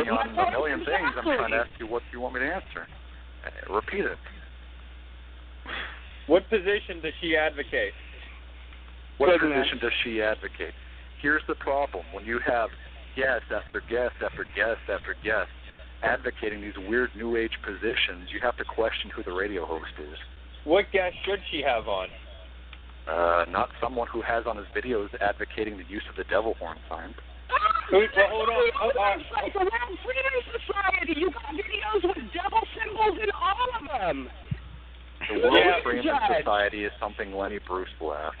me on a million things. I'm trying to ask you what you want me to answer. Repeat it. What position does she advocate? What position does she advocate? Here's the problem. When you have guest after guest after guest after guest advocating these weird New Age positions, you have to question who the radio host is. What guest should she have on? Not someone who has on his videos advocating the use of the devil horn sign. Well, hold on. It's a World Freedom Society. You got videos with devil symbols in all of them. The World Freeman Society is something Lenny Bruce left.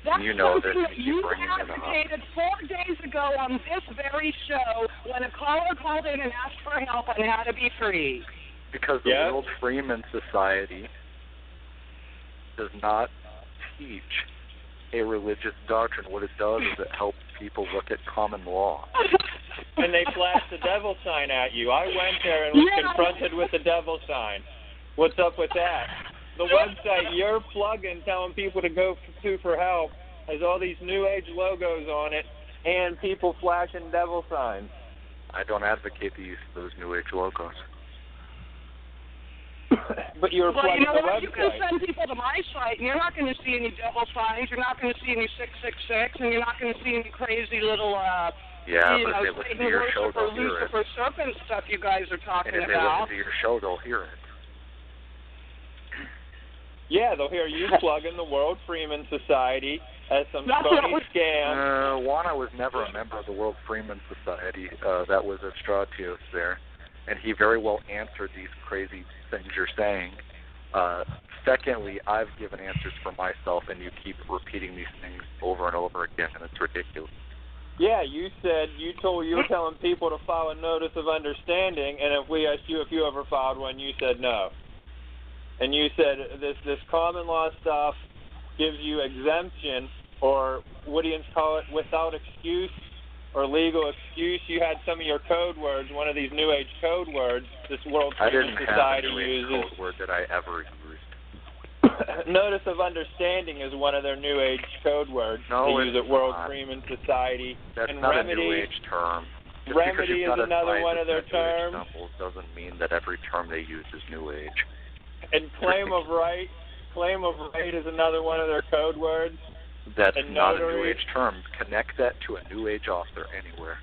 That's you know something this. that you advocated 4 days ago on this very show when a caller called in and asked for help on how to be free. Because the World Freeman Society does not teach a religious doctrine. What it does is it helps people look at common law. And they flash the devil sign at you. I went there and was confronted with the devil sign. What's up with that? The website you're plugging, telling people to go to for help, has all these New Age logos on it and people flashing devil signs. I don't advocate the use of those New Age logos. But you're plugging the website. You can send people to my site, and you're not going to see any devil signs. You're not going to see any 666, and you're not going to see any crazy little, but if they listen to your show, they'll hear it. Lucifer serpent stuff you guys are talking about. And if they listen to your show, they'll hear it. Yeah, they'll hear you plugging the World Freeman Society as some phony scam. Juan, I was never a member of the World Freeman Society. That was Evstratios there. And he very well answered these crazy things you're saying. Secondly, I've given answers for myself, and you keep repeating these things over and over again, and it's ridiculous. Yeah, you said you were telling people to file a notice of understanding, and if we asked you if you ever filed one, you said no. And you said this common law stuff gives you exemption, or what do you call it, without excuse or legal excuse. You had some of your code words, one of these New Age code words this World Freeman Society uses. I didn't have a New Age code word that I ever used. Notice of understanding is one of their New Age code words. No, they use at World Freeman Society. That's and not remedy, a New Age term. Just remedy is another one of their terms. Doesn't mean that every term they use is New Age. And claim of right is another one of their code words. That's not a New Age term. Connect that to a New Age author anywhere.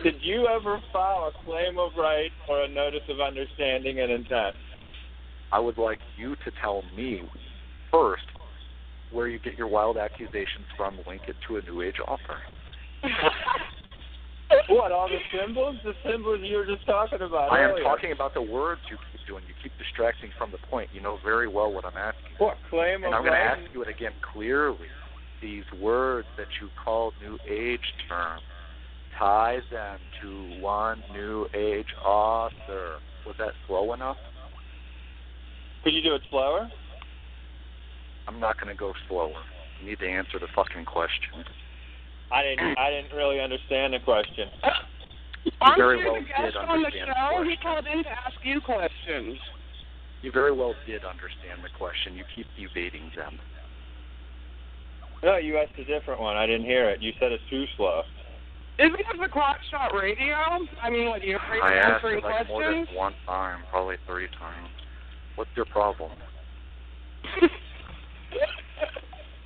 Did you ever file a claim of right or a notice of understanding and intent? I would like you to tell me first where you get your wild accusations from, link it to a New Age author. What, all the symbols? The symbols you were just talking about I earlier. am talking about the words you keep doing. You keep distracting from the point. You know very well what I'm asking. What, claim of right? And I'm going to ask you it again clearly. These words that you call New Age terms, tie them to one New Age author. Was that slow enough? Could you do it slower? I'm not going to go slower. You need to answer the fucking question. I didn't really understand the question. You very well did understand the question. He called in to ask you questions. You very well did understand the question. You keep evading them. No, you asked a different one. I didn't hear it. You said it's too slow. Is it because of Clock Shot Radio? I mean, what, you're afraid of answering questions? I asked it more than one time, probably 3 times. What's your problem?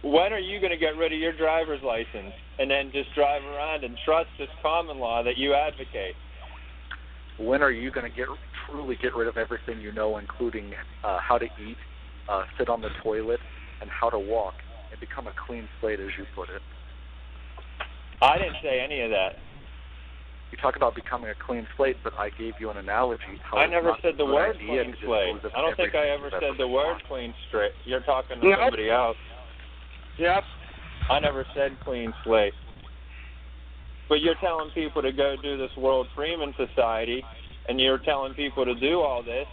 When are you going to get rid of your driver's license and then just drive around and trust this common law that you advocate? When are you going to truly get rid of everything you know, including how to eat, sit on the toilet, and how to walk, and become a clean slate, as you put it? I didn't say any of that. You talk about becoming a clean slate, but I gave you an analogy. I never said the word clean slate. I don't think I ever said the word clean straight. You're talking to somebody else. Yep. I never said clean slate. But you're telling people to go do this World Freeman Society, and you're telling people to do all this,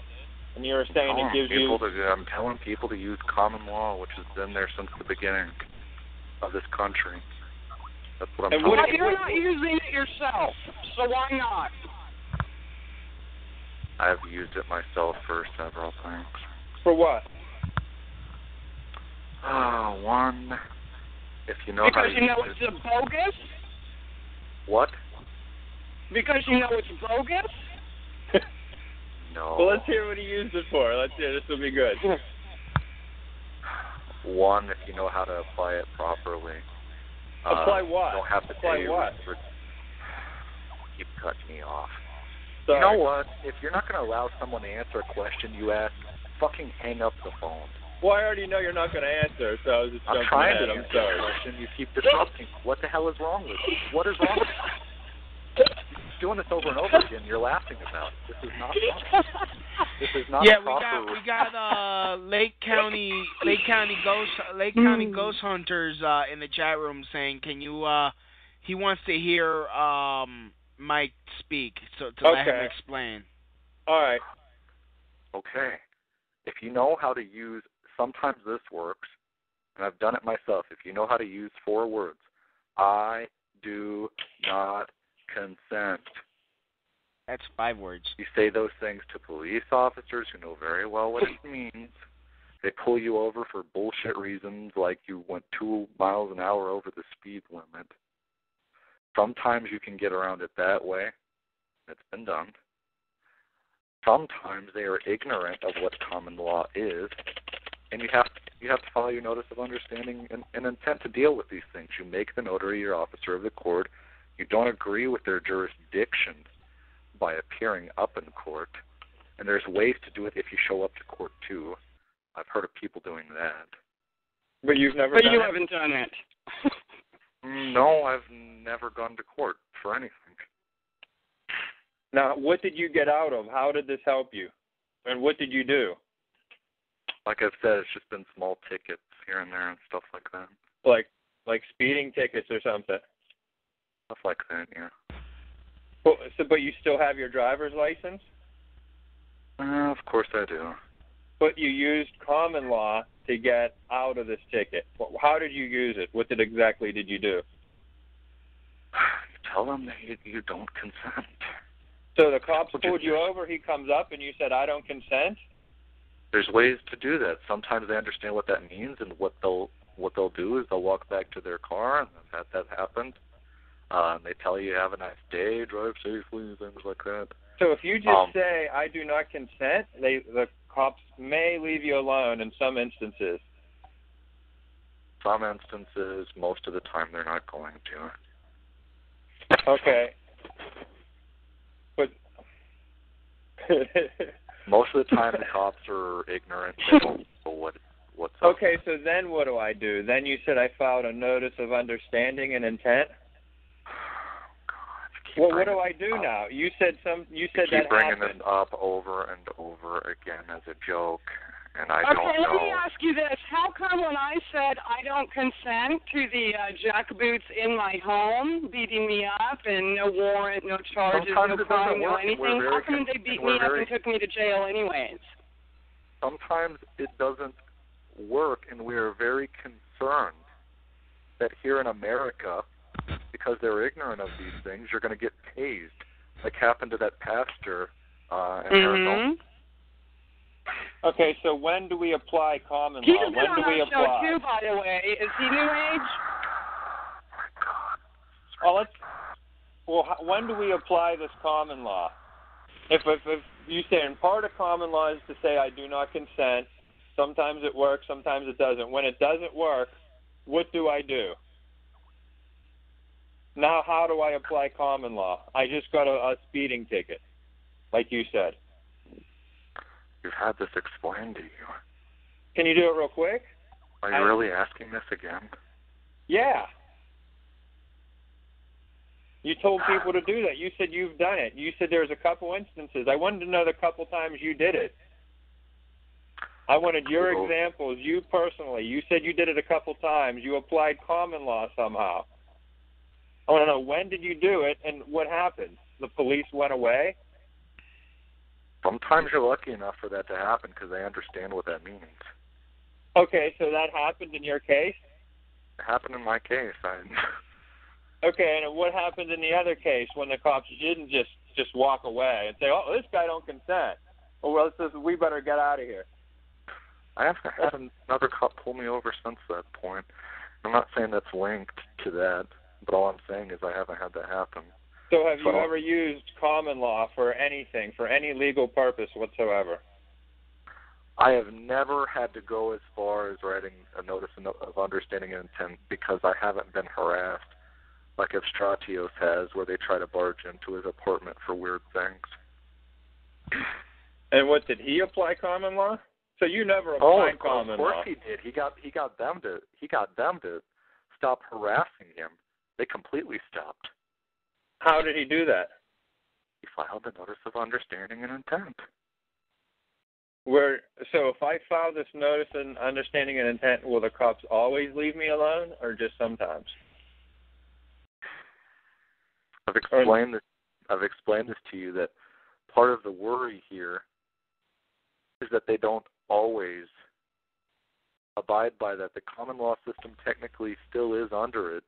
and you're saying it gives you... I'm telling people to use common law, which has been there since the beginning of this country. That's what I'm talking about. You're not using it yourself, so why not? I've used it myself for several things. For what? One, if you know because how to you know it's bogus? What? Because you know it's bogus? No. Well, let's hear what he used it for. Let's hear. This will be good. One, if you know how to apply it properly. Apply what? You don't have to Apply pay what? Keep cutting me off. Sorry. You know what? If you're not going to allow someone to answer a question you ask, fucking hang up the phone. Well, I already know you're not going to answer, so I was just I'm jumping trying ahead. to I'm answer sorry. the question. You keep disrupting. What the hell is wrong with you? What is wrong with you? You're doing this over and over again. You're laughing about it. This is not fun. This is not proper. we got Lake County Ghost Hunters in the chat room saying, can you he wants to hear Mike speak, so to let him explain. All right. Okay. If you know how to use, sometimes this works, and I've done it myself. If you know how to use 4 words, I do not consent. That's 5 words. You say those things to police officers who know very well what it means. They pull you over for bullshit reasons, like you went 2 miles an hour over the speed limit. Sometimes you can get around it that way. It's been done. Sometimes they are ignorant of what common law is, and you have to follow your notice of understanding and intent to deal with these things. You make the notary your officer of the court. You don't agree with their jurisdiction by appearing up in court, and there's ways to do it if you show up to court too. I've heard of people doing that. But you've never But done you it? haven't done it. No, I've never gone to court for anything. Now, what did you get out of? How did this help you? And what did you do? Like I've said, it's just been small tickets here and there and stuff like that. Like speeding tickets or something? Stuff like that, yeah. But you still have your driver's license? Of course I do. But you used common law to get out of this ticket. How did you use it? What exactly did you do? You tell them that you don't consent. So the cops pulled you over, he comes up, and you said, I don't consent? There's ways to do that. Sometimes they understand what that means, and what they'll do is they'll walk back to their car, and I've had that happen. And they tell you, have a nice day, drive safely, things like that. So if you just say, I do not consent, the cops may leave you alone in some instances. Some instances, most of the time, they're not going to. Okay. But most of the time, the cops are ignorant. They don't know what's up. Okay, so then what do I do? Then you said I filed a notice of understanding and intent? Well, what do I do now? You said that happened. You keep bringing this up over and over again as a joke, and I don't know. Okay, let me ask you this. How come when I said I don't consent to the jackboots in my home beating me up and no warrant, no charges, no crime, no anything, how come they beat me up and took me to jail anyways? Sometimes it doesn't work, and we are very concerned that here in America, because they're ignorant of these things, you're going to get tased, like happened to that pastor in Arizona. Okay, so when do we apply common He's law? been When on do we our apply? show too, by the way. Is he New Age? When do we apply this common law? If you say, and part of common law is to say I do not consent. Sometimes it works, sometimes it doesn't. When it doesn't work, what do I do? Now, how do I apply common law? I just got a speeding ticket, like you said. You've had this explained to you. Can you do it real quick? Are you really asking this again? Yeah. You told people to do that. You said you've done it. You said there's a couple instances. I wanted to know the couple times you did it. I wanted your examples, you personally. You said you did it a couple times. You applied common law somehow. I want to know, when did you do it and what happened? The police went away? Sometimes you're lucky enough for that to happen because they understand what that means. Okay, so that happened in your case? It happened in my case. Okay, and what happened in the other case when the cops didn't just walk away and say, oh, this guy don't consent? Well, we better get out of here. I haven't had another cop pull me over since that point. I'm not saying that's linked to that, but all I'm saying is I haven't had that happen. So have you ever used common law for anything, for any legal purpose whatsoever? I have never had to go as far as writing a notice of understanding and intent because I haven't been harassed like Evstratios has, where they try to barge into his apartment for weird things. And what, did he apply common law? So you never applied common law. Of course he did. He got them to stop harassing him. They completely stopped. How did he do that? He filed a notice of understanding and intent. So if I file this notice of understanding and intent, will the cops always leave me alone, or just sometimes? I've explained this to you, that part of the worry here is that they don't always abide by that. The common law system technically still is under it,